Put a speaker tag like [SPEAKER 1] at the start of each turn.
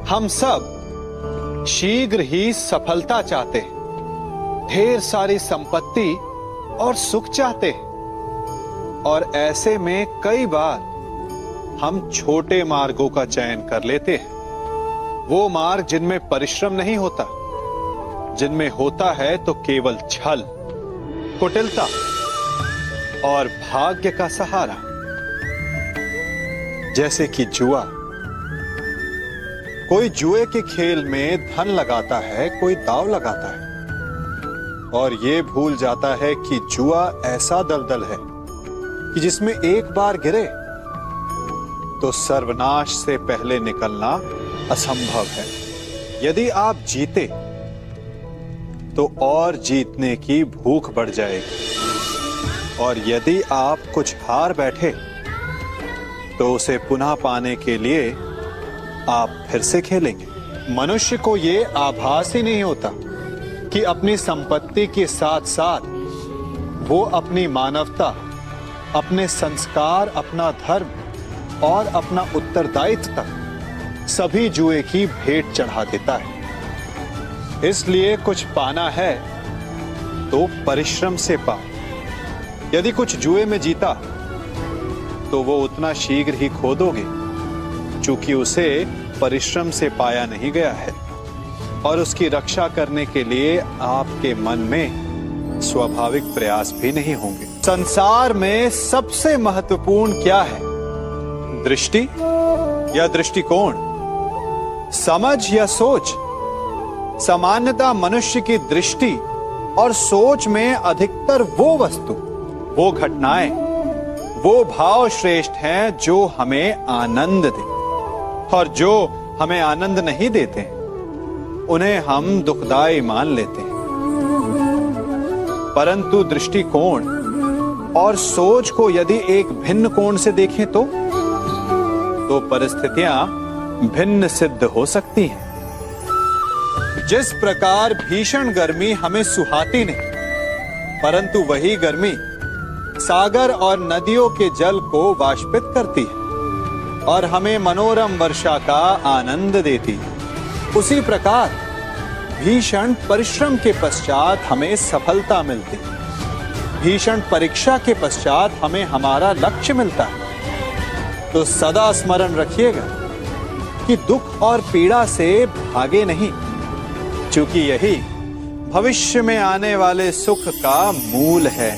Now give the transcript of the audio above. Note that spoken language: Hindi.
[SPEAKER 1] हम सब शीघ्र ही सफलता चाहते हैं, ढेर सारी संपत्ति और सुख चाहते हैं, और ऐसे में कई बार हम छोटे मार्गों का चयन कर लेते हैं, वो मार्ग जिनमें परिश्रम नहीं होता, जिनमें होता है तो केवल छल, कुटिलता और भाग्य का सहारा। जैसे कि जुआ। कोई जुए के खेल में धन लगाता है, कोई दांव लगाता है और ये भूल जाता है कि जुआ ऐसा दलदल है कि जिसमें एक बार गिरे तो सर्वनाश से पहले निकलना असंभव है। यदि आप जीते तो और जीतने की भूख बढ़ जाएगी, और यदि आप कुछ हार बैठे तो उसे पुनः पाने के लिए आप फिर से खेलेंगे। मनुष्य को ये आभास ही नहीं होता कि अपनी संपत्ति के साथ साथ वो अपनी मानवता, अपने संस्कार, अपना धर्म और अपना उत्तरदायित्व तक सभी जुए की भेंट चढ़ा देता है। इसलिए कुछ पाना है तो परिश्रम से पा। यदि कुछ जुए में जीता तो वो उतना शीघ्र ही खो दोगे, चूंकि उसे परिश्रम से पाया नहीं गया है, और उसकी रक्षा करने के लिए आपके मन में स्वाभाविक प्रयास भी नहीं होंगे। संसार में सबसे महत्वपूर्ण क्या है? दृष्टि या दृष्टिकोण, समझ या सोच? सामान्यतः मनुष्य की दृष्टि और सोच में अधिकतर वो वस्तु, वो घटनाएं, वो भाव श्रेष्ठ हैं जो हमें आनंद दे, और जो हमें आनंद नहीं देते उन्हें हम दुखदाई मान लेते हैं। परंतु दृष्टिकोण और सोच को यदि एक भिन्न कोण से देखें तो परिस्थितियां भिन्न सिद्ध हो सकती हैं। जिस प्रकार भीषण गर्मी हमें सुहाती नहीं, परंतु वही गर्मी सागर और नदियों के जल को वाष्पित करती है और हमें मनोरम वर्षा का आनंद देती है, उसी प्रकार भीषण परिश्रम के पश्चात हमें सफलता मिलती है। भीषण परीक्षा के पश्चात हमें हमारा लक्ष्य मिलता है। तो सदा स्मरण रखिएगा कि दुख और पीड़ा से भागे नहीं, क्योंकि यही भविष्य में आने वाले सुख का मूल है।